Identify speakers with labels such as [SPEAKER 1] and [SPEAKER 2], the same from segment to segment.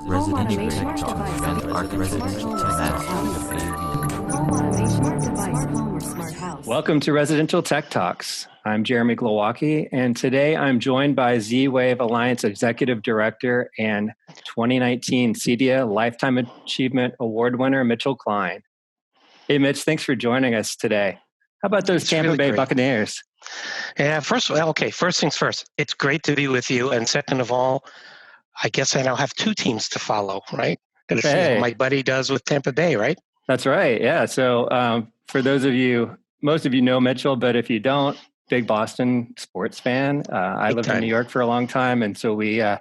[SPEAKER 1] Residential Tech Talk. Residential Tech Talk. Welcome to Residential Tech Talks. I'm Jeremy Glowacki, and today I'm joined by ZWave Alliance Executive Director and 2019 CEDIA Lifetime Achievement Award winner, Mitchell Klein. Hey, Mitch, thanks for joining us today. How about those Tampa Bay Buccaneers?
[SPEAKER 2] Yeah, first things first. It's great to be with you. And second of all, I guess I now have two teams to follow, right? Got to see how my buddy does with Tampa Bay, right?
[SPEAKER 1] That's right. Yeah. So for those of you, most of you know Mitchell, but if you don't, big Boston sports fan. I lived in New York for a long time, and so we have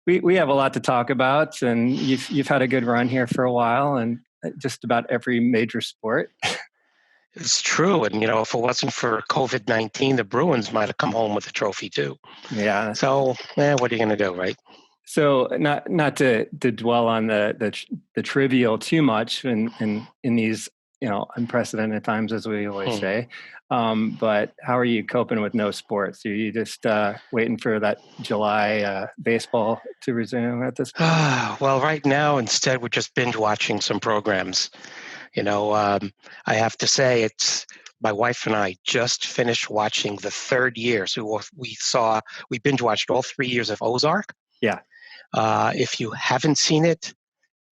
[SPEAKER 1] a lot to talk about. And you've had a good run here for a while, and just about every major sport.
[SPEAKER 2] It's true. And, if it wasn't for COVID-19, the Bruins might have come home with a trophy too.
[SPEAKER 1] Yeah.
[SPEAKER 2] So, what are you going to do, right?
[SPEAKER 1] So not to dwell on the trivial too much in these, unprecedented times, as we always say. But how are you coping with no sports? Are you just waiting for that July baseball to resume at this point?
[SPEAKER 2] Well, right now, instead, we're just binge watching some programs. I have to say my wife and I just finished watching the third year. So we binge watched all 3 years of Ozark.
[SPEAKER 1] Yeah.
[SPEAKER 2] If you haven't seen it,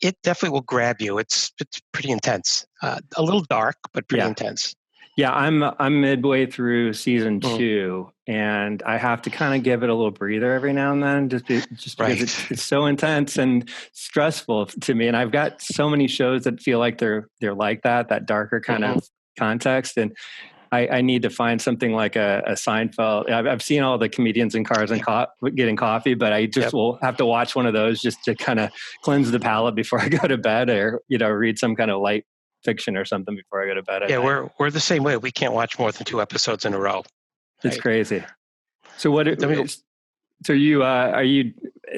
[SPEAKER 2] it definitely will grab you. It's pretty intense. A little dark, but pretty intense.
[SPEAKER 1] Yeah, I'm midway through season 2, and I have to kind of give it a little breather every now and then, just because it's so intense and stressful to me. And I've got so many shows that feel like they're like that darker kind of context. And I need to find something like a Seinfeld. I've seen all the comedians in cars and getting coffee, but I just will have to watch one of those just to kind of cleanse the palate before I go to bed, or read some kind of light fiction or something before I go to bed.
[SPEAKER 2] We're the same way. We can't watch more than 2 episodes in a row.
[SPEAKER 1] It's crazy. So so you are you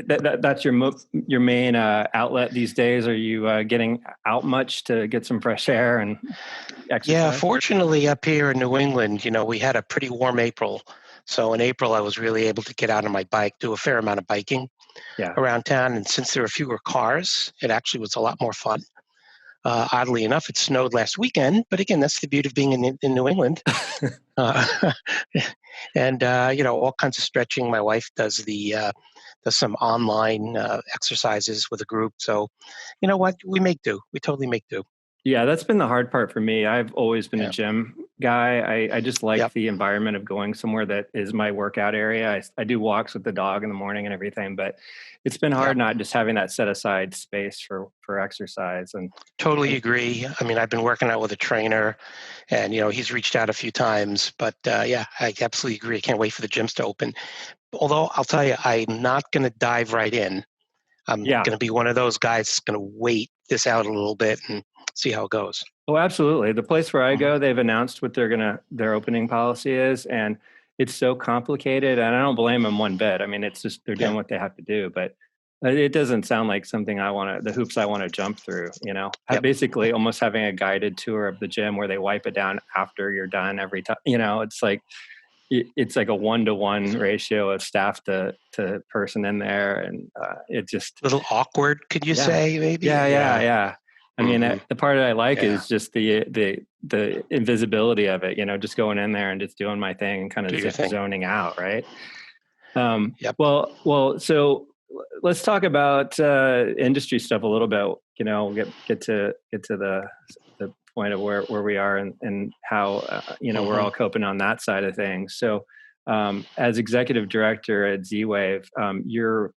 [SPEAKER 1] that's your main outlet these days? Are you getting out much to get some fresh air and exercise?
[SPEAKER 2] Yeah, fortunately up here in New England, we had a pretty warm April. So in April, I was really able to get out on my bike, do a fair amount of biking around town. And since there were fewer cars, it actually was a lot more fun. Oddly enough, it snowed last weekend, but again, that's the beauty of being in New England. And all kinds of stretching. My wife does some online exercises with a group. So, you know what? We make do. We totally make do.
[SPEAKER 1] Yeah, that's been the hard part for me. I've always been a gym guy. I just like the environment of going somewhere that is my workout area. I do walks with the dog in the morning and everything, but it's been hard not just having that set aside space for exercise. And
[SPEAKER 2] totally agree. I mean, I've been working out with a trainer, and he's reached out a few times. But I absolutely agree. I can't wait for the gyms to open. Although I'll tell you, I'm not going to dive right in. I'm going to be one of those guys that's going to wait this out a little bit and see how it goes.
[SPEAKER 1] Oh, absolutely. The place where I go, they've announced what their opening policy is, and it's so complicated, and I don't blame them one bit. I mean, it's just they're doing what they have to do, but it doesn't sound like something the hoops I want to jump through. Basically almost having a guided tour of the gym where they wipe it down after you're done every time. It's like a 1-to-1 ratio of staff to person in there, and it just
[SPEAKER 2] a little awkward. Could you say maybe?
[SPEAKER 1] Yeah. I mean, the part that I like is just the invisibility of it, just going in there and just doing my thing and kind of zoning out. Right. Well, so let's talk about industry stuff a little bit, get to the point of where we are and how, we're all coping on that side of things. So as executive director at ZWave, you're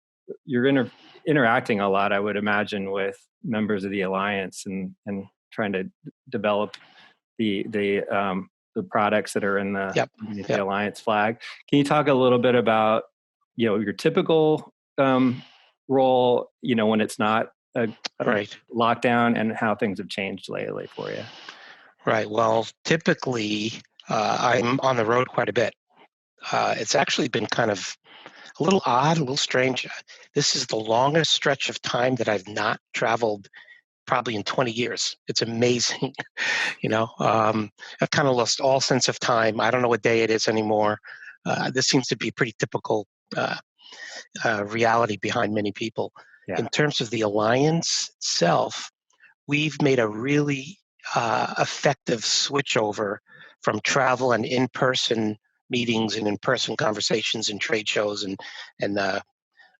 [SPEAKER 1] interacting a lot, I would imagine, with members of the alliance and trying to develop the products that are in the alliance flag. Can you talk a little bit about your typical role, when it's not a lockdown, and how things have changed lately for you?
[SPEAKER 2] Right. Well, typically I'm on the road quite a bit. It's actually been kind of a little odd, a little strange. This is the longest stretch of time that I've not traveled probably in 20 years. It's amazing. I've kind of lost all sense of time. I don't know what day it is anymore. This seems to be pretty typical reality behind many people.
[SPEAKER 1] Yeah.
[SPEAKER 2] In terms of the alliance itself, we've made a really effective switchover from travel and in-person meetings and in-person conversations and trade shows and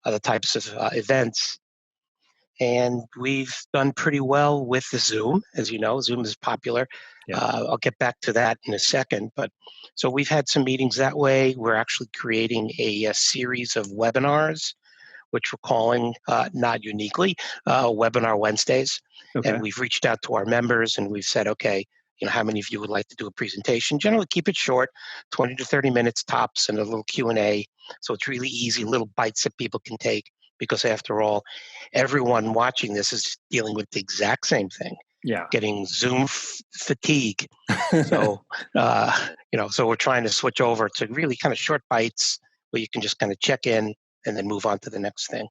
[SPEAKER 2] other types of events. And we've done pretty well with the Zoom. As you know, Zoom is popular.
[SPEAKER 1] Yeah.
[SPEAKER 2] I'll get back to that in a second. But so we've had some meetings that way. We're actually creating a series of webinars, which we're calling, not uniquely, Webinar Wednesdays.
[SPEAKER 1] Okay.
[SPEAKER 2] And we've reached out to our members and we've said, okay, how many of you would like to do a presentation? Generally keep it short, 20 to 30 minutes tops, and a little Q&A. So it's really easy, little bites that people can take, because after all, everyone watching this is dealing with the exact same thing.
[SPEAKER 1] Yeah.
[SPEAKER 2] Getting Zoom fatigue. So, so we're trying to switch over to really kind of short bites where you can just kind of check in and then move on to the next thing.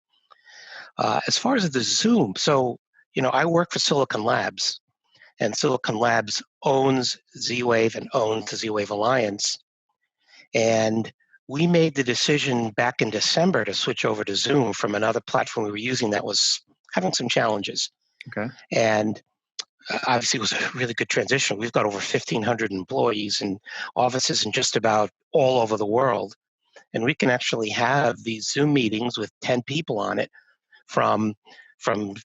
[SPEAKER 2] As far as the Zoom, so, I work for Silicon Labs, and Silicon Labs owns ZWave and owns the ZWave Alliance. And we made the decision back in December to switch over to Zoom from another platform we were using that was having some challenges.
[SPEAKER 1] Okay.
[SPEAKER 2] And obviously, it was a really good transition. We've got over 1,500 employees and offices in just about all over the world. And we can actually have these Zoom meetings with 10 people on it from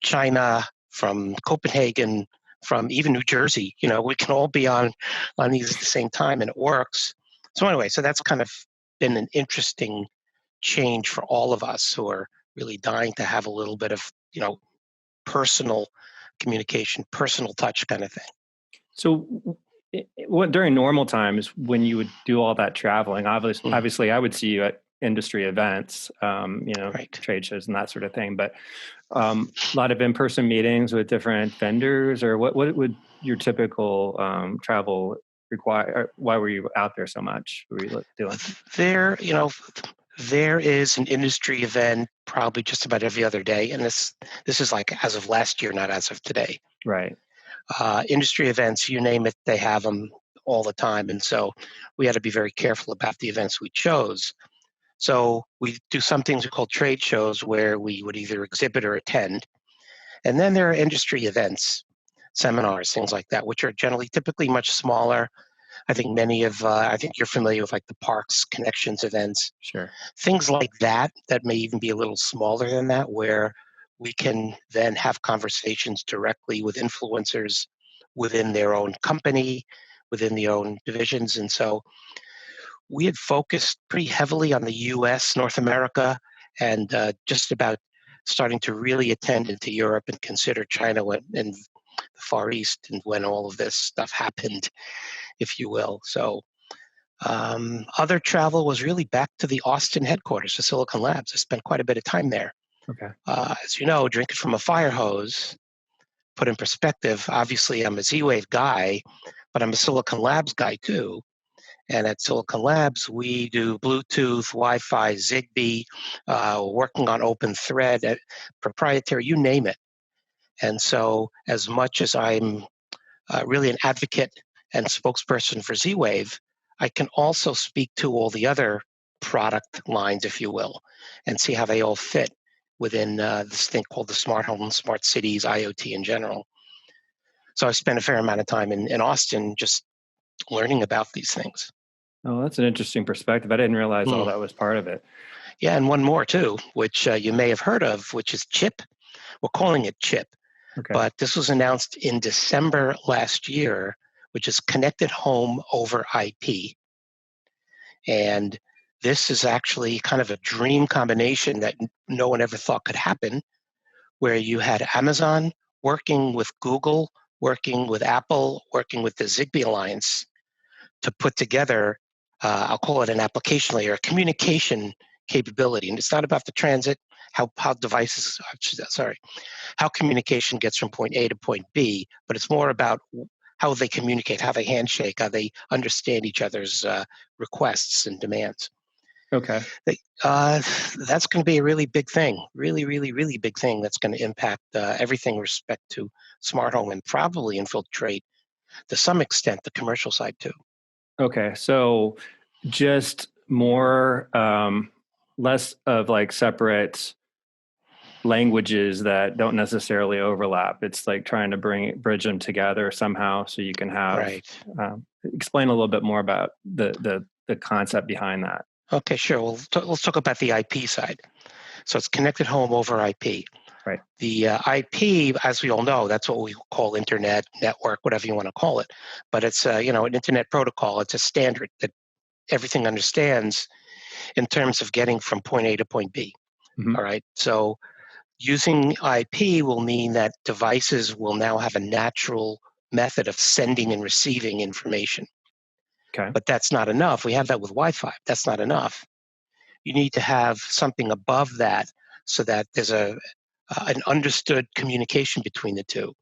[SPEAKER 2] China, from Copenhagen, from even New Jersey. We can all be on these at the same time, and it works. So anyway, so that's kind of been an interesting change for all of us who are really dying to have a little bit of, personal communication, personal touch kind of thing.
[SPEAKER 1] So what during normal times when you would do all that traveling, obviously I would see you at industry events,
[SPEAKER 2] Right.
[SPEAKER 1] trade shows and that sort of thing, but a lot of in-person meetings with different vendors, or what would your typical travel require? Why were you out there so much? What were you doing?
[SPEAKER 2] There is an industry event probably just about every other day, and this is like as of last year, not as of today.
[SPEAKER 1] Right.
[SPEAKER 2] Industry events, you name it, they have them all the time, and so we had to be very careful about the events we chose. So we do some things we call trade shows, where we would either exhibit or attend, and then there are industry events, seminars, things like that, which are generally typically much smaller. I think I think you're familiar with like the Parks Connections events.
[SPEAKER 1] Sure.
[SPEAKER 2] Things like that may even be a little smaller than that, where we can then have conversations directly with influencers within their own company, within their own divisions. And so we had focused pretty heavily on the US, North America, and just about starting to really attend into Europe and consider China and the Far East, and when all of this stuff happened, if you will. So other travel was really back to the Austin headquarters for Silicon Labs. I spent quite a bit of time there.
[SPEAKER 1] Okay.
[SPEAKER 2] As you know, drinking from a fire hose, put in perspective, obviously I'm a ZWave guy, but I'm a Silicon Labs guy too. And at Silicon Labs, we do Bluetooth, Wi-Fi, Zigbee, working on open thread, proprietary, you name it. And so as much as I'm really an advocate and spokesperson for ZWave, I can also speak to all the other product lines, if you will, and see how they all fit within this thing called the smart home, smart cities, IoT in general. So I've spent a fair amount of time in Austin just learning about these things.
[SPEAKER 1] Oh, that's an interesting perspective. I didn't realize all that was part of it.
[SPEAKER 2] Yeah, and one more too, which you may have heard of, which is CHIP. We're calling it CHIP.
[SPEAKER 1] Okay.
[SPEAKER 2] But this was announced in December last year, which is Connected Home over IP. And this is actually kind of a dream combination that no one ever thought could happen, where you had Amazon working with Google, working with Apple, working with the Zigbee Alliance to put together, I'll call it an application layer, a communication capability. And it's not about the transit, how communication gets from point A to point B, but it's more about how they communicate, how they handshake, how they understand each other's requests and demands.
[SPEAKER 1] Okay.
[SPEAKER 2] That's going to be a really big thing, really, really, really big thing that's going to impact everything with respect to smart home, and probably infiltrate, to some extent, the commercial side too.
[SPEAKER 1] Okay. So just more, less of like separate languages that don't necessarily overlap. It's like trying to bridge them together somehow, so you can have.
[SPEAKER 2] Right.
[SPEAKER 1] Explain a little bit more about the concept behind that.
[SPEAKER 2] Okay, sure. Well, let's talk about the IP side. So it's connected home over IP.
[SPEAKER 1] Right.
[SPEAKER 2] The IP, as we all know, that's what we call internet, network, whatever you want to call it. But it's an internet protocol. It's a standard that everything understands in terms of getting from point A to point B.
[SPEAKER 1] Mm-hmm.
[SPEAKER 2] All right. So using IP will mean that devices will now have a natural method of sending and receiving information.
[SPEAKER 1] Okay.
[SPEAKER 2] But that's not enough. We have that with Wi-Fi. That's not enough. You need to have something above that so that there's an understood communication between the two.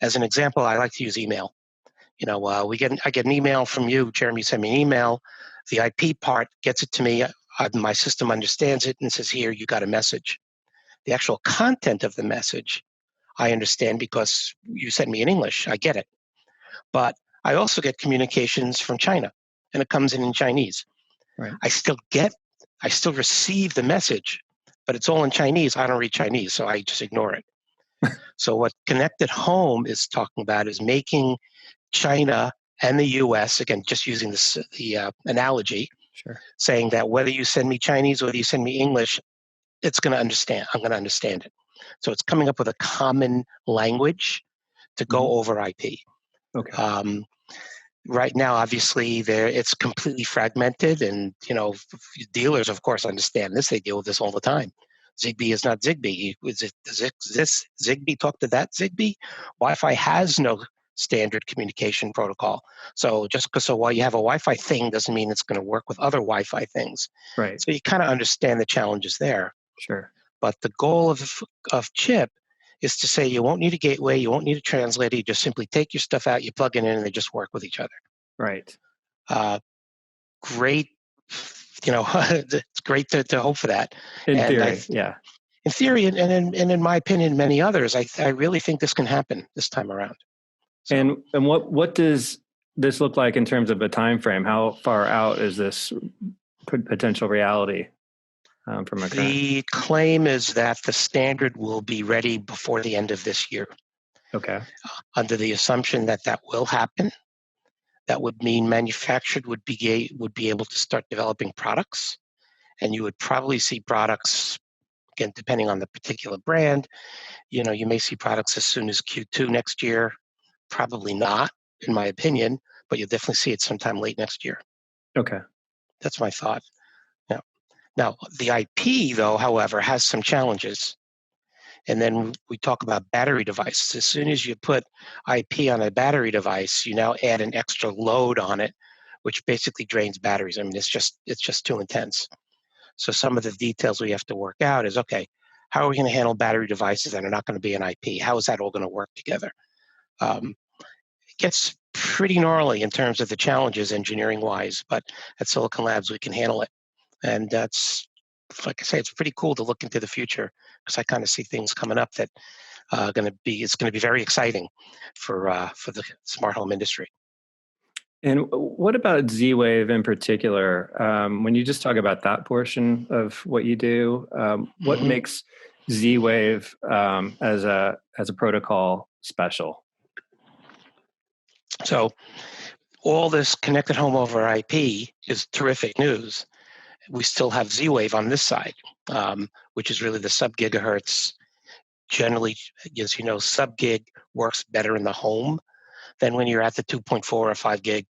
[SPEAKER 2] As an example, I like to use email. I get an email from you, Jeremy. Send me an email. The IP part gets it to me. My system understands it and says, "Here, you got a message." The actual content of the message, I understand because you sent me in English. I get it. But I also get communications from China, and it comes in Chinese.
[SPEAKER 1] Right.
[SPEAKER 2] I still receive the message, but it's all in Chinese. I don't read Chinese, so I just ignore it. So what Connected Home is talking about is making China and the U.S., again, just using the analogy,
[SPEAKER 1] Sure.
[SPEAKER 2] saying that whether you send me Chinese or whether you send me English, it's going to understand. I'm going to understand it. So it's coming up with a common language to go over IP.
[SPEAKER 1] Okay.
[SPEAKER 2] Right now, obviously, it's completely fragmented, and dealers, of course, understand this. They deal with this all the time. Zigbee is not Zigbee. Does this Zigbee talk to that Zigbee? Wi-Fi has no standard communication protocol. So while you have a Wi-Fi thing doesn't mean it's going to work with other Wi-Fi things.
[SPEAKER 1] Right.
[SPEAKER 2] So you kind of understand the challenges there.
[SPEAKER 1] Sure.
[SPEAKER 2] But the goal of chip is to say you won't need a gateway, you won't need a translator. You just simply take your stuff out, you plug it in, and they just work with each other.
[SPEAKER 1] Right.
[SPEAKER 2] Great. It's great to hope for that.
[SPEAKER 1] In theory, yeah.
[SPEAKER 2] In theory, and in my opinion, many others, I really think this can happen this time around. So,
[SPEAKER 1] and what does this look like in terms of a time frame? How far out is this potential reality from a
[SPEAKER 2] the claim is that the standard will be ready before the end of this year.
[SPEAKER 1] Okay.
[SPEAKER 2] Under the assumption that will happen, that would mean manufactured would be able to start developing products, and you would probably see products, again, depending on the particular brand. You may see products as soon as Q2 next year. Probably not, in my opinion, but you'll definitely see it sometime late next year.
[SPEAKER 1] Okay.
[SPEAKER 2] That's my thought. Yeah. Now, the IP, though, however, has some challenges. And then we talk about battery devices. As soon as you put IP on a battery device, you now add an extra load on it, which basically drains batteries. I mean, it's just too intense. So some of the details we have to work out is, okay, how are we going to handle battery devices that are not going to be an IP? How is that all going to work together? It gets pretty gnarly in terms of the challenges engineering-wise, but at Silicon Labs, we can handle it. And that's, like I say, it's pretty cool to look into the future because I kind of see things coming up that it's going to be very exciting for the smart home industry.
[SPEAKER 1] And what about ZWave in particular? When you just talk about that portion of what you do, what makes ZWave as a protocol special?
[SPEAKER 2] So all this connected home over IP is terrific news. We still have ZWave on this side, which is really the sub-gigahertz. Generally, as you know, sub-gig works better in the home than when you're at the 2.4 or 5 gig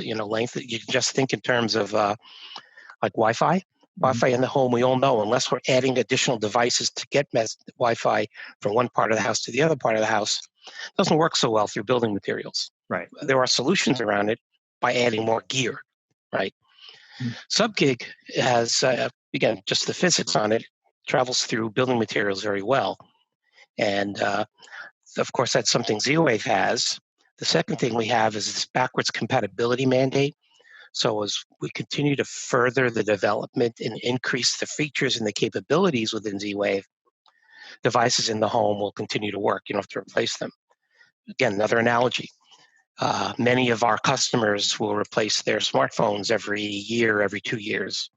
[SPEAKER 2] length. You can just think in terms of like Wi-Fi. Wi-Fi in the home, we all know, unless we're adding additional devices to get Wi-Fi from one part of the house to the other part of the house, it doesn't work so well through building materials.
[SPEAKER 1] Right.
[SPEAKER 2] There are solutions around it by adding more gear, right? Sub-gig has, again, just the physics on it, travels through building materials very well. And of course, that's something ZWave has. The second thing we have is this backwards compatibility mandate. So as we continue to further the development and increase the features and the capabilities within ZWave, devices in the home will continue to work. You don't have to replace them. Again, another analogy. Many of our customers will replace their smartphones every year, every 2 years.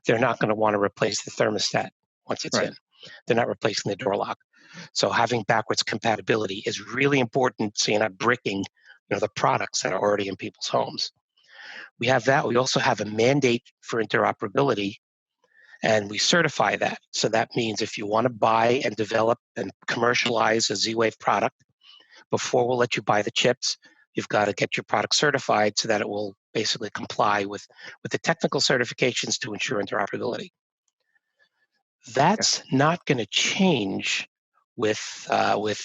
[SPEAKER 2] They're not going to want to replace the thermostat once it's in. They're not replacing the door lock. So having backwards compatibility is really important so you're not bricking the products that are already in people's homes. We have that. We also have a mandate for interoperability, and we certify that. So that means if you want to buy and develop and commercialize a ZWave product, before we'll let you buy the chips, you've got to get your product certified so that it will basically comply with the technical certifications to ensure interoperability. That's not going to change with the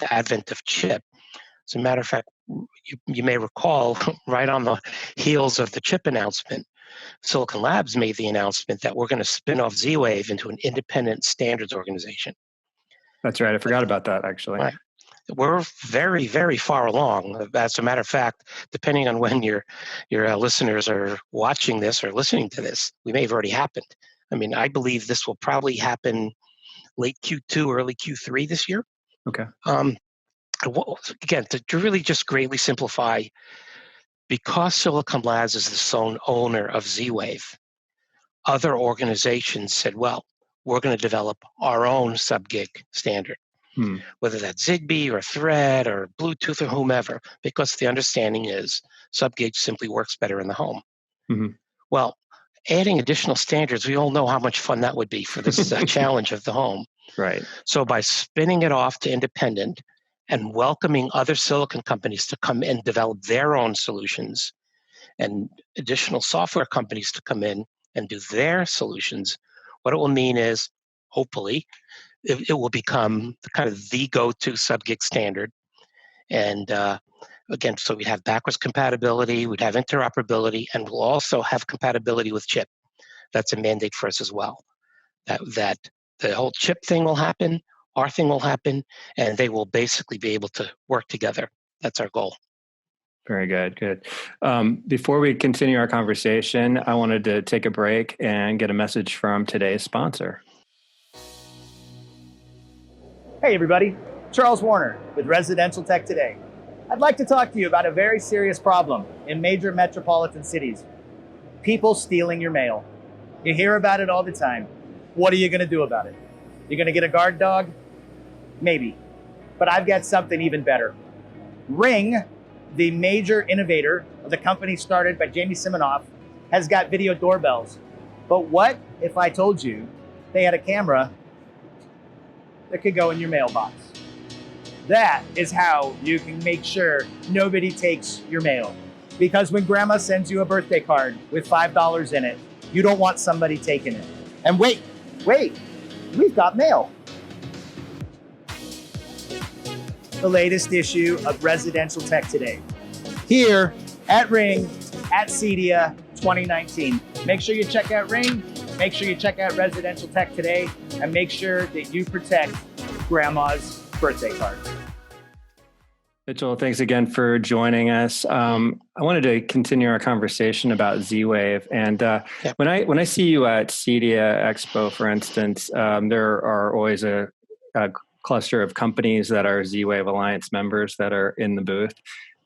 [SPEAKER 2] advent of chip. As a matter of fact, you may recall right on the heels of the chip announcement, Silicon Labs made the announcement that we're going to spin off ZWave into an independent standards organization.
[SPEAKER 1] That's right. I forgot about that, actually.
[SPEAKER 2] Right. We're very, very far along. As a matter of fact, depending on when your listeners are watching this or listening to this, we may have already happened. I mean, I believe this will probably happen late Q2, early Q3 this year.
[SPEAKER 1] Okay.
[SPEAKER 2] Again, to really just greatly simplify, because Silicon Labs is the sole owner of ZWave, other organizations said, well, we're going to develop our own sub-gig standard, whether that's Zigbee or Thread or Bluetooth or whomever, because the understanding is sub-gig simply works better in the home.
[SPEAKER 1] Mm-hmm.
[SPEAKER 2] Well, adding additional standards, we all know how much fun that would be for this challenge of the home.
[SPEAKER 1] Right.
[SPEAKER 2] So by spinning it off to independent and welcoming other silicon companies to come and develop their own solutions and additional software companies to come in and do their solutions, what it will mean is, hopefully, it will become kind of the go-to sub-gig standard. And again, so we'd have backwards compatibility, we'd have interoperability, and we'll also have compatibility with chip. That's a mandate for us as well. That the whole chip thing will happen, our thing will happen, and they will basically be able to work together. That's our goal.
[SPEAKER 1] Very good. Good. Before we continue our conversation, I wanted to take a break and get a message from today's sponsor.
[SPEAKER 3] Hey everybody, Charles Warner with Residential Tech Today. I'd like to talk to you about a very serious problem in major metropolitan cities. People stealing your mail. You hear about it all the time. What are you going to do about it? You're going to get a guard dog? Maybe. But I've got something even better. Ring, the major innovator of the company started by Jamie Siminoff, has got video doorbells. But what if I told you they had a camera that could go in your mailbox? That is how you can make sure nobody takes your mail. Because when grandma sends you a birthday card with $5 in it, you don't want somebody taking it. And wait, we've got mail. The latest issue of Residential Tech Today. Here at Ring, at CEDIA 2019. Make sure you check out Ring, make sure you check out Residential Tech Today, and make sure that you protect grandma's birthday card.
[SPEAKER 1] Mitchell, thanks again for joining us. I wanted to continue our conversation about ZWave. And when I see you at CEDIA Expo, for instance, there are always a cluster of companies that are ZWave Alliance members that are in the booth.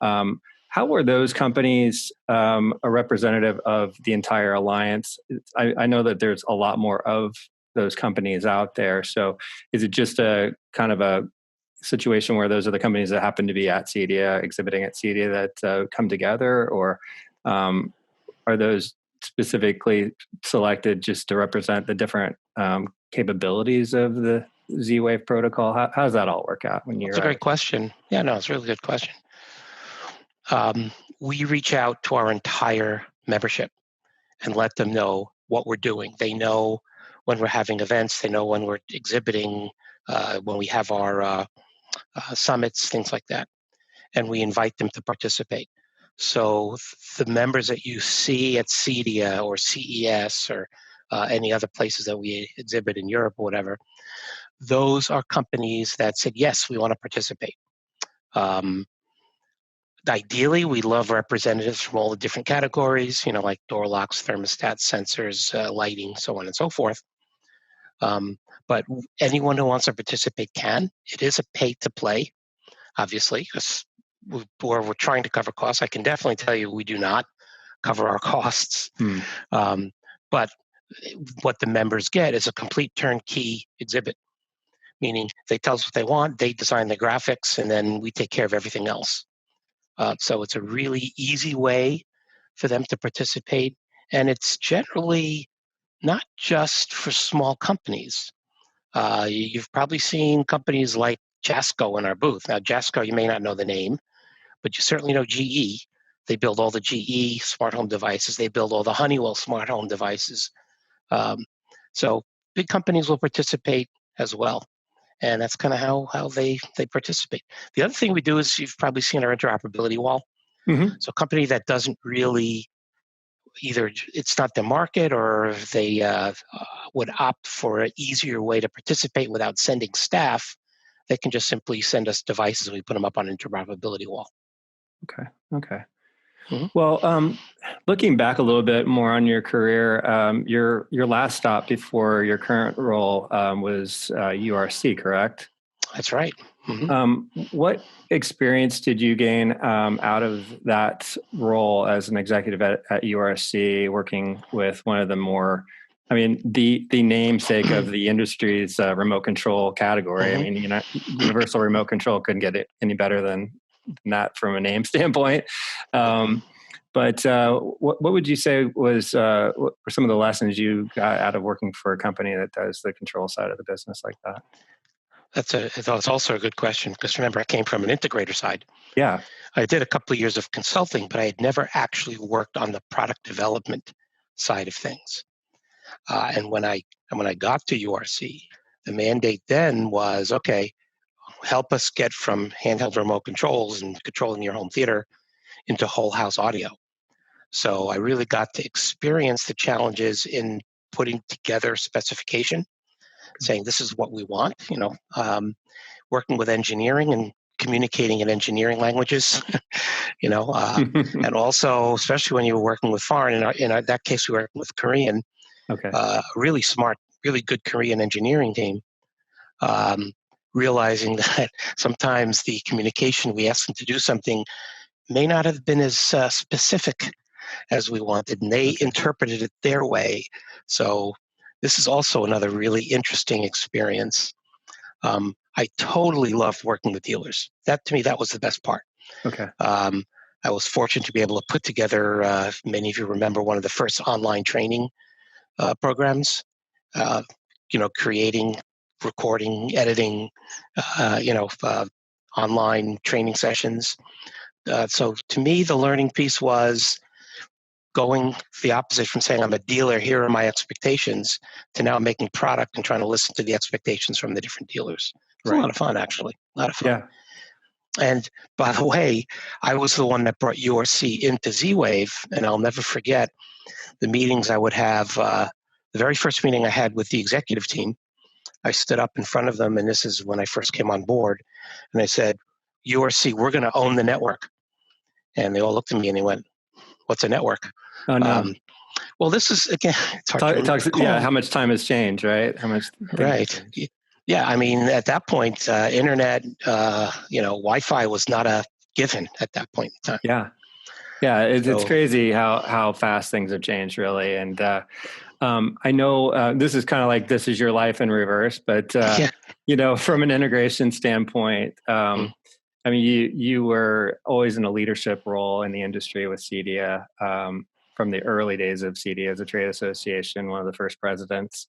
[SPEAKER 1] How were those companies a representative of the entire alliance? I know that there's a lot more of those companies out there. So is it just a kind of a situation where those are the companies that happen to be at CEDIA, exhibiting at CEDIA, that come together, or are those specifically selected just to represent the different capabilities of the ZWave protocol? How does that all work out when you're?
[SPEAKER 2] That's a great question. Yeah, no, it's a really good question. We reach out to our entire membership and let them know what we're doing. They know when we're having events. They know when we're exhibiting, when we have our summits, things like that. And we invite them to participate. So the members that you see at CEDIA or CES or any other places that we exhibit in Europe or whatever, those are companies that said, yes, we want to participate. Ideally, we love representatives from all the different categories, like door locks, thermostats, sensors, lighting, so on and so forth. But anyone who wants to participate can. It is a pay-to-play, obviously, because we're trying to cover costs. I can definitely tell you we do not cover our costs. But what the members get is a complete turnkey exhibit, meaning they tell us what they want, they design the graphics, and then we take care of everything else. So it's a really easy way for them to participate, and it's generally not just for small companies. You've probably seen companies like Jasco in our booth. Now, Jasco, you may not know the name, but you certainly know GE. They build all the GE smart home devices. They build all the Honeywell smart home devices. So big companies will participate as well. And that's kind of how they participate. The other thing we do is you've probably seen our interoperability wall.
[SPEAKER 1] Mm-hmm.
[SPEAKER 2] So a company that doesn't really, either it's not their market or they would opt for an easier way to participate without sending staff, they can just simply send us devices and we put them up on an interoperability wall.
[SPEAKER 1] Okay.
[SPEAKER 2] Mm-hmm.
[SPEAKER 1] Well, looking back a little bit more on your career, your last stop before your current role was URC, correct?
[SPEAKER 2] That's right. Mm-hmm.
[SPEAKER 1] What experience did you gain out of that role as an executive at URC, working with one of the more, the namesake of the industry's remote control category?
[SPEAKER 2] Mm-hmm.
[SPEAKER 1] Universal remote control couldn't get it any better than that from a name standpoint. But what would you say was what were some of the lessons you got out of working for a company that does the control side of the business like that?
[SPEAKER 2] That's also a good question, because remember, I came from an integrator side.
[SPEAKER 1] Yeah.
[SPEAKER 2] I did a couple of years of consulting, but I had never actually worked on the product development side of things. And when I got to URC, the mandate then was, okay, help us get from handheld remote controls and controlling your home theater into whole house audio. So I really got to experience the challenges in putting together specification, saying this is what we want, working with engineering and communicating in engineering languages, and also, especially when you were working with foreign, in that case, we were working with Korean, really smart, really good Korean engineering team, realizing that sometimes the communication, we asked them to do something, may not have been as specific as we wanted, and they interpreted it their way. So this is also another really interesting experience. I totally loved working with dealers. To me, that was the best part.
[SPEAKER 1] Okay.
[SPEAKER 2] I was fortunate to be able to put together, many of you remember, one of the first online training programs, creating, recording, editing, online training sessions. So to me, the learning piece was going the opposite from saying, I'm a dealer, here are my expectations, to now making product and trying to listen to the expectations from the different dealers. It was a lot of fun, actually. A lot of fun.
[SPEAKER 1] Yeah.
[SPEAKER 2] And by the way, I was the one that brought URC into ZWave, and I'll never forget the meetings I would have. The very first meeting I had with the executive team, I stood up in front of them, and this is when I first came on board, and I said, URC, we're going to own the network. And they all looked at me and they went, what's a network?
[SPEAKER 1] Oh, no.
[SPEAKER 2] Well, this is, again, it's hard to recall.
[SPEAKER 1] How much time has changed, right? How much?
[SPEAKER 2] Right. Yeah, at that point, internet, Wi-Fi was not a given at that point in time.
[SPEAKER 1] Yeah. Yeah, it's crazy how fast things have changed, really. And I know this is kind of like, this is your life in reverse, but, from an integration standpoint, you were always in a leadership role in the industry with CEDIA from the early days of CEDIA as a trade association, one of the first presidents.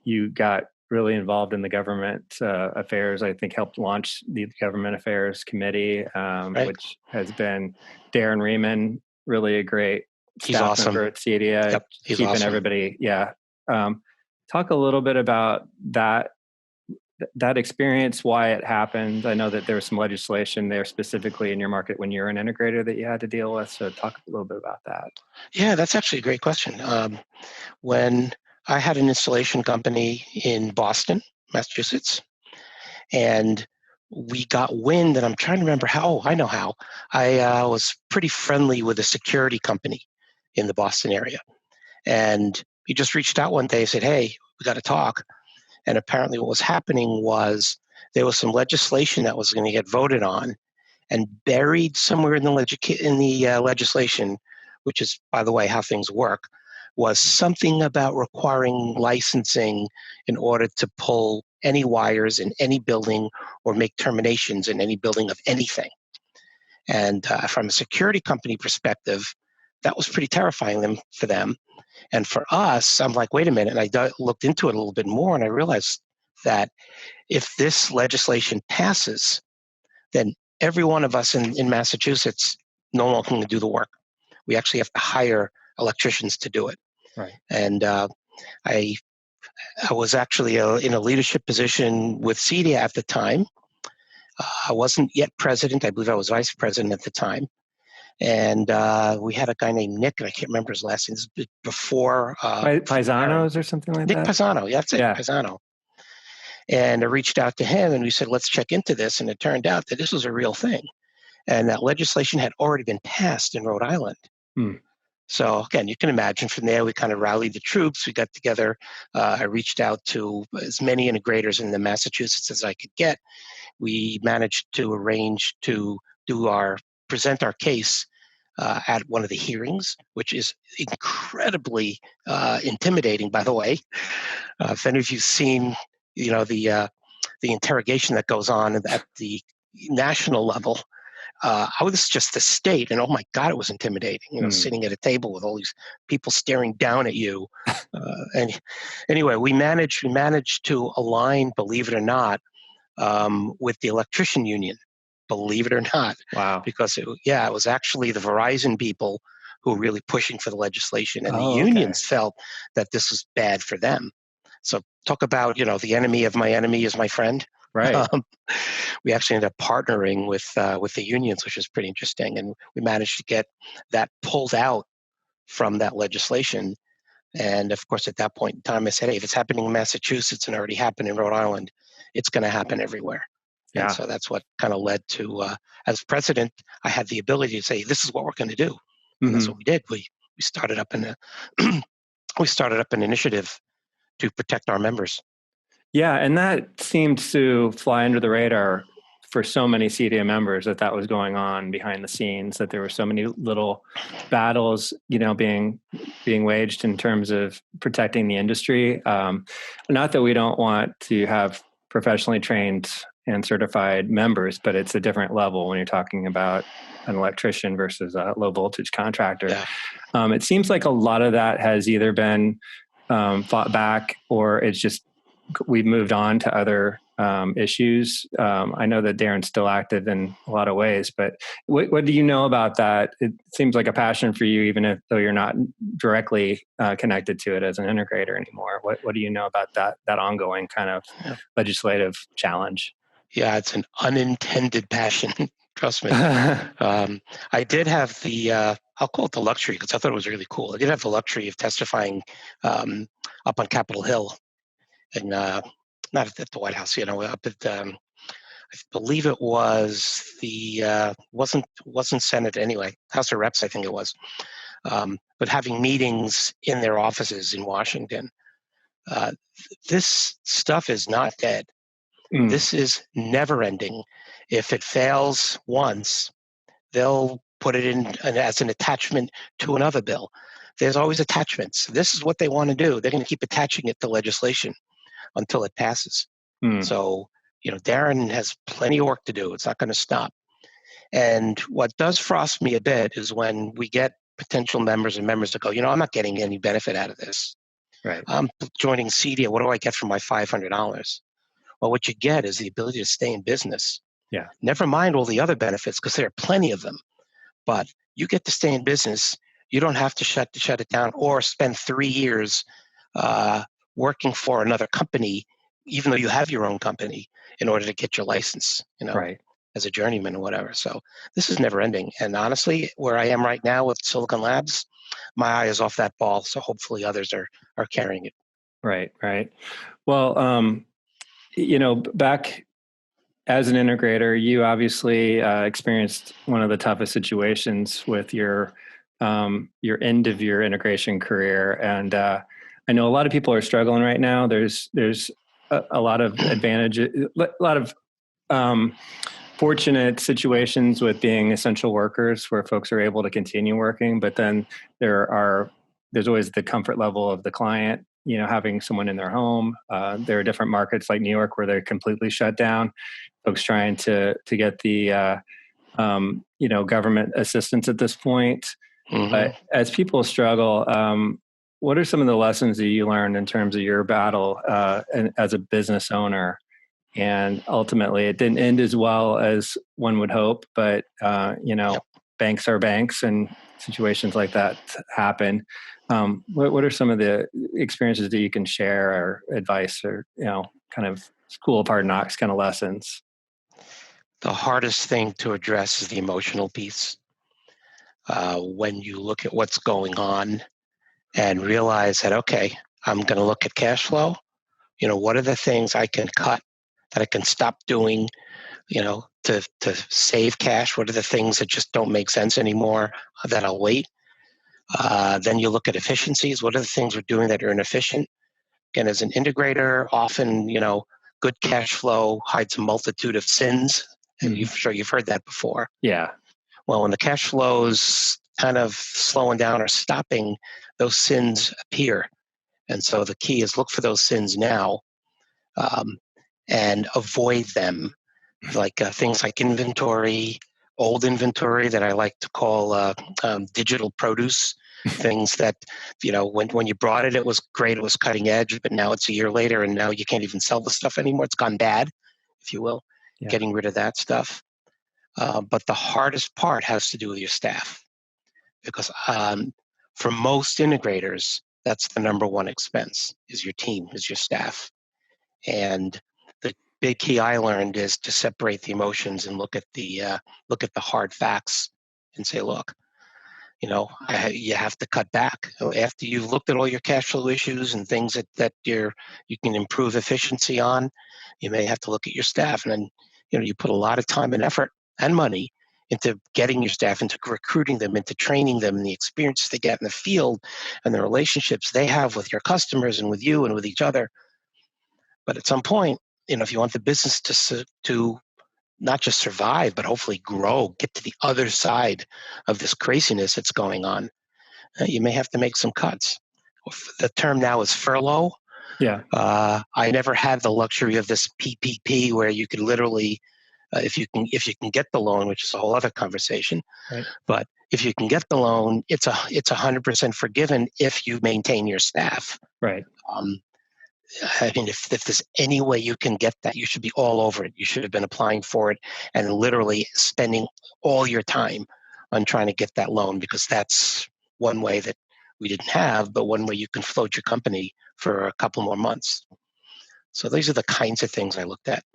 [SPEAKER 1] You got really involved in the government affairs. I think helped launch the Government Affairs Committee, which has been Darren Riemann, really a great staff member at CEDIA, keeping everybody. Yeah. Talk a little bit about that experience, why it happened. I know that there was some legislation there specifically in your market when you're an integrator that you had to deal with. So talk a little bit about that.
[SPEAKER 2] Yeah, that's actually a great question. When I had an installation company in Boston, Massachusetts, and we got wind, and I'm trying to remember how. I know how. I was pretty friendly with a security company in the Boston area, and he just reached out one day and said, hey, we got to talk. And apparently what was happening was there was some legislation that was going to get voted on, and buried somewhere in the legislation, which is, by the way, how things work, was something about requiring licensing in order to pull any wires in any building or make terminations in any building of anything. And from a security company perspective, that was pretty terrifying for them. And for us, I'm like, wait a minute. And I looked into it a little bit more, and I realized that if this legislation passes, then every one of us in Massachusetts no longer can do the work. We actually have to hire electricians to do it.
[SPEAKER 1] Right.
[SPEAKER 2] And I was actually in a leadership position with CEDIA at the time. I wasn't yet president. I believe I was vice president at the time. And we had a guy named Nick, and I can't remember his last name. This was before
[SPEAKER 1] Paisanos or something like
[SPEAKER 2] Nick
[SPEAKER 1] that.
[SPEAKER 2] Pisano, yeah, that's it, yeah. Pisano. And I reached out to him, and we said, let's check into this. And it turned out that this was a real thing, and that legislation had already been passed in Rhode Island. So again, you can imagine from there, we kind of rallied the troops. We got together. I reached out to as many integrators in the Massachusetts as I could get. We managed to arrange to present our case at one of the hearings, which is incredibly intimidating, by the way. If any of you've seen, the interrogation that goes on at the national level, I was just the state, and oh my God, it was intimidating. Sitting at a table with all these people staring down at you. And anyway, we managed to align, believe it or not, with the electrician union. Believe it or not.
[SPEAKER 1] Wow. Because
[SPEAKER 2] it was actually the Verizon people who were really pushing for the legislation, and the unions felt that this was bad for them. So talk about, the enemy of my enemy is my friend.
[SPEAKER 1] Right.
[SPEAKER 2] We actually ended up partnering with the unions, which is pretty interesting, and we managed to get that pulled out from that legislation. And of course, at that point in time, I said, hey, if it's happening in Massachusetts and already happened in Rhode Island, it's going to happen everywhere. Yeah. And so that's what kind of led to, as president, I had the ability to say, this is what we're going to do. And that's what we did. We started up an initiative to protect our members.
[SPEAKER 1] Yeah, and that seemed to fly under the radar for so many CEDIA members that was going on behind the scenes, that there were so many little battles, being waged in terms of protecting the industry. Not that we don't want to have professionally trained and certified members, but it's a different level when you're talking about an electrician versus a low voltage contractor. Yeah. It seems like a lot of that has either been fought back, or it's just we've moved on to other issues. I know that Darren's still active in a lot of ways, but what do you know about that? It seems like a passion for you, even though you're not directly connected to it as an integrator anymore. What do you know about that ongoing kind of legislative challenge?
[SPEAKER 2] Yeah, it's an unintended passion. Trust me. I did have the, I'll call it the luxury, because I thought it was really cool. I did have the luxury of testifying up on Capitol Hill, and not at the White House, up at, I believe it was the, wasn't Senate anyway, House of Reps, I think it was. But having meetings in their offices in Washington. This stuff is not dead. This is never ending. If it fails once, they'll put it in as an attachment to another bill. There's always attachments. This is what they want to do. They're going to keep attaching it to legislation until it passes. So, Darren has plenty of work to do. It's not going to stop. And what does frost me a bit is when we get potential members and members that go, I'm not getting any benefit out of this.
[SPEAKER 1] Right.
[SPEAKER 2] I'm joining CEDIA. What do I get for my $500? Well, what you get is the ability to stay in business.
[SPEAKER 1] Yeah.
[SPEAKER 2] Never mind all the other benefits, because there are plenty of them. But you get to stay in business. You don't have to shut it down or spend 3 years working for another company, even though you have your own company, in order to get your license,
[SPEAKER 1] right,
[SPEAKER 2] as a journeyman or whatever. So this is never ending. And honestly, where I am right now with Silicon Labs, my eye is off that ball. So hopefully others are carrying it.
[SPEAKER 1] Right. Well, back as an integrator, you obviously experienced one of the toughest situations with your end of your integration career. And I know a lot of people are struggling right now. There's a lot of advantages, a lot of fortunate situations with being essential workers where folks are able to continue working, but then there are there's always the comfort level of the client, having someone in their home. There are different markets like New York where they're completely shut down. Folks trying to get the government assistance at this point.
[SPEAKER 2] Mm-hmm.
[SPEAKER 1] But as people struggle, what are some of the lessons that you learned in terms of your battle and as a business owner? And ultimately, it didn't end as well as one would hope. But
[SPEAKER 2] Yep.
[SPEAKER 1] banks are banks, and situations like that happen. What are some of the experiences that you can share, or advice, or kind of school of hard knocks kind of lessons?
[SPEAKER 2] The hardest thing to address is the emotional piece. When you look at what's going on and realize that, okay, I'm going to look at cash flow. What are the things I can cut, that I can stop doing, to save cash? What are the things that just don't make sense anymore that I'll wait? Then you look at efficiencies. What are the things we're doing that are inefficient? Again, as an integrator, often, good cash flow hides a multitude of sins. And you've heard that before.
[SPEAKER 1] Yeah.
[SPEAKER 2] Well, when the cash flow's kind of slowing down or stopping, those sins appear. And so the key is look for those sins now, and avoid them. Like things like inventory, old inventory that I like to call digital produce. Things that, when you brought it, it was great, it was cutting edge, but now it's a year later and now you can't even sell the stuff anymore. It's gone bad, if you will. Yeah. Getting rid of that stuff. But the hardest part has to do with your staff, because for most integrators, that's the number one expense, is your team, is your staff. And the big key I learned is to separate the emotions and look at the hard facts and say, look, you have to cut back. After you've looked at all your cash flow issues and things that you can improve efficiency on, you may have to look at your staff. And then, you put a lot of time and effort and money into getting your staff, into recruiting them, into training them, and the experiences they get in the field and the relationships they have with your customers and with you and with each other. But at some point, if you want the business to not just survive, but hopefully grow, get to the other side of this craziness that's going on, you may have to make some cuts. The term now is furlough.
[SPEAKER 1] Yeah.
[SPEAKER 2] I never had the luxury of this PPP where you could literally, if you can get the loan, which is a whole other conversation,
[SPEAKER 1] right.
[SPEAKER 2] But if you can get the loan, it's 100% forgiven if you maintain your staff.
[SPEAKER 1] Right.
[SPEAKER 2] I mean, if there's any way you can get that, you should be all over it. You should have been applying for it and literally spending all your time on trying to get that loan, because that's one way that we didn't have, but one way you can float your company for a couple more months. So these are the kinds of things I looked at.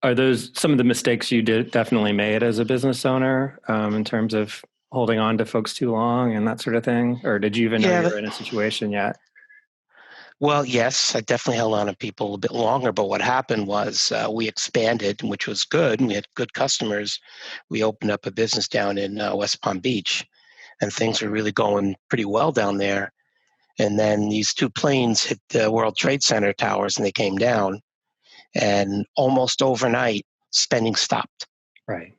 [SPEAKER 1] Are those some of the mistakes you definitely made as a business owner in terms of holding on to folks too long and that sort of thing? Or did you even know you were in a situation yet?
[SPEAKER 2] Well, yes, I definitely held on to people a bit longer, but what happened was we expanded, which was good, and we had good customers. We opened up a business down in West Palm Beach, and things were really going pretty well down there. And then these two planes hit the World Trade Center towers, and they came down, and almost overnight, spending stopped.
[SPEAKER 1] Right.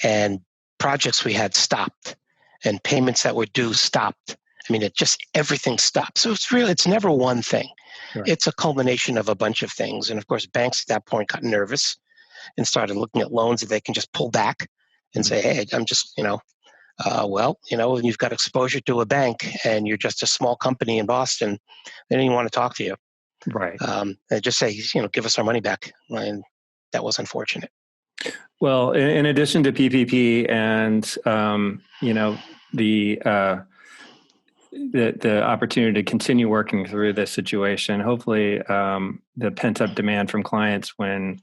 [SPEAKER 2] And projects we had stopped, and payments that were due stopped. I mean, everything stops. So it's never one thing. Right. It's a culmination of a bunch of things. And of course, banks at that point got nervous and started looking at loans that they can just pull back and say, hey, I'm just, when you've got exposure to a bank and you're just a small company in Boston, they don't even want to talk to you.
[SPEAKER 1] Right.
[SPEAKER 2] They just say, give us our money back. And that was unfortunate.
[SPEAKER 1] Well, in addition to PPP and, the opportunity to continue working through this situation, hopefully the pent-up demand from clients when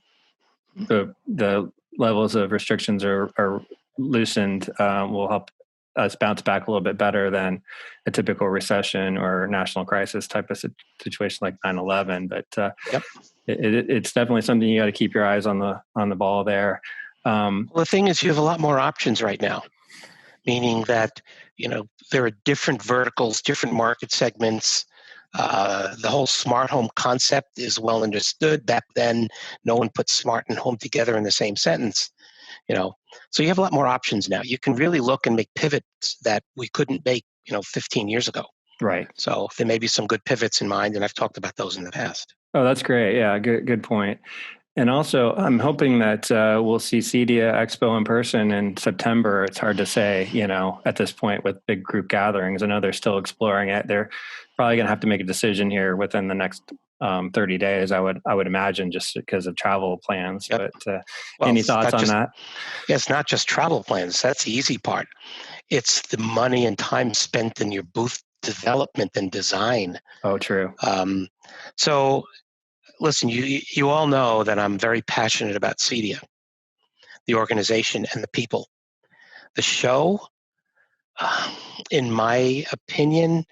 [SPEAKER 1] the levels of restrictions are loosened will help us bounce back a little bit better than a typical recession or national crisis type of situation like 9/11. But
[SPEAKER 2] yep.
[SPEAKER 1] It's definitely something you got to keep your eyes on the ball there.
[SPEAKER 2] Well, the thing is, you have a lot more options right now, meaning that, there are different verticals, different market segments. The whole smart home concept is well understood. Back then, no one put smart and home together in the same sentence. So you have a lot more options now. You can really look and make pivots that we couldn't make 15 years ago.
[SPEAKER 1] Right.
[SPEAKER 2] So there may be some good pivots in mind, and I've talked about those in the past.
[SPEAKER 1] Oh, that's great. Yeah, good point. And also, I'm hoping that we'll see CEDIA Expo in person in September. It's hard to say, at this point with big group gatherings. I know they're still exploring it. They're probably going to have to make a decision here within the next 30 days, I would imagine, just because of travel plans.
[SPEAKER 2] Yep.
[SPEAKER 1] But any thoughts on that?
[SPEAKER 2] Yeah, it's not just travel plans. That's the easy part. It's the money and time spent in your booth development and design.
[SPEAKER 1] Oh, true.
[SPEAKER 2] So, listen, you all know that I'm very passionate about CEDIA, the organization and the people. The show, in my opinion,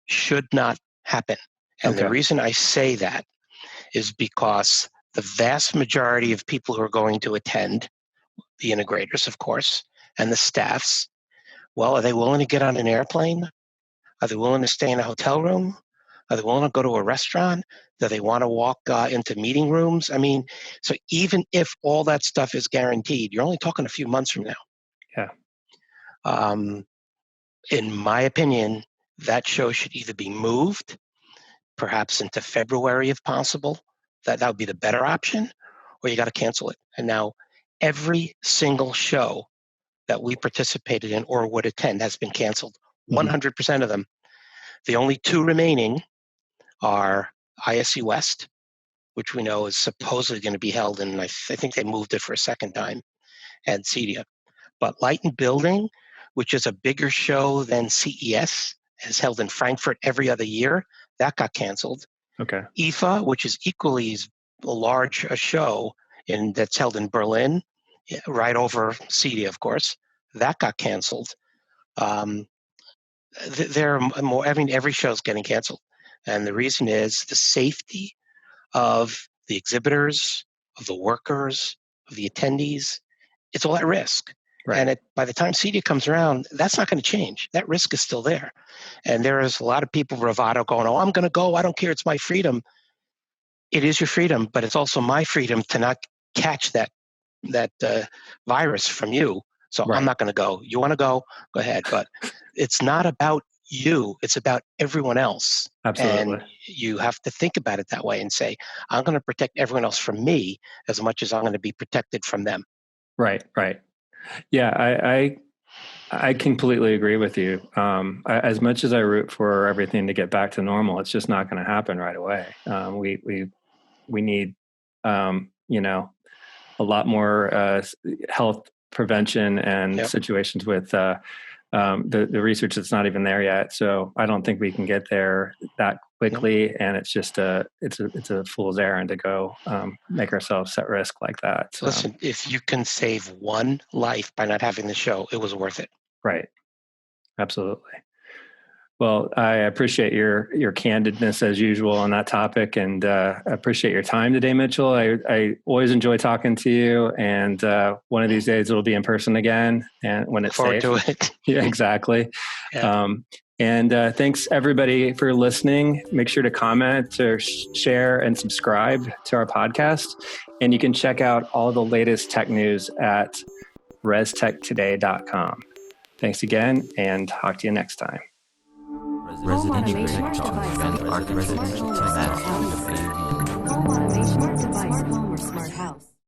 [SPEAKER 2] should not happen. And the reason I say that is because the vast majority of people who are going to attend, the integrators, of course, and the staffs, well, are they willing to get on an airplane? Are they willing to stay in a hotel room? Are they willing to go to a restaurant? Do they want to walk into meeting rooms? I mean, so even if all that stuff is guaranteed, you're only talking a few months from now.
[SPEAKER 1] Yeah.
[SPEAKER 2] In my opinion, that show should either be moved, perhaps into February if possible. That would be the better option, or you got to cancel it. And now every single show that we participated in or would attend has been canceled. 100% of them. The only two remaining are ISC West, which we know is supposedly going to be held, and I think they moved it for a second time, and CEDIA. But Light and Building, which is a bigger show than CES, is held in Frankfurt every other year. That got canceled.
[SPEAKER 1] Okay.
[SPEAKER 2] IFA, which is equally as large a show that's held in Berlin, right over CEDIA, of course, that got canceled. There are more. I mean, every show is getting canceled, and the reason is the safety of the exhibitors, of the workers, of the attendees. It's all at risk. Right. And by the time CEDIA comes around, that's not going to change. That risk is still there. And there is a lot of people, bravado, going, oh, I'm going to go. I don't care. It's my freedom. It is your freedom, but it's also my freedom to not catch that virus from you. So I'm not going to go. You want to go ahead. But it's not about you. It's about everyone else.
[SPEAKER 1] Absolutely.
[SPEAKER 2] And you have to think about it that way and say, I'm going to protect everyone else from me as much as I'm going to be protected from them.
[SPEAKER 1] Right. Yeah, I completely agree with you. As much as I root for everything to get back to normal, it's just not going to happen right away. We need, a lot more health prevention and situations with the research that's not even there yet. So I don't think we can get there that quickly, and it's just it's a fool's errand to go make ourselves at risk like that. So.
[SPEAKER 2] Listen, if you can save one life by not having the show, it was worth it.
[SPEAKER 1] Right. Absolutely. Well, I appreciate your candidness as usual on that topic, and I appreciate your time today, Mitchell. I always enjoy talking to you, and one of these days it'll be in person again, and when it's safe.
[SPEAKER 2] Forward to it.
[SPEAKER 1] Yeah, exactly. Yeah. And thanks everybody for listening. Make sure to comment or share and subscribe to our podcast. And you can check out all the latest tech news at restechtoday.com. Thanks again, and talk to you next time.
[SPEAKER 4] Residential Tech Talk. Residential Tech Talk. Home automation device, home or smart house.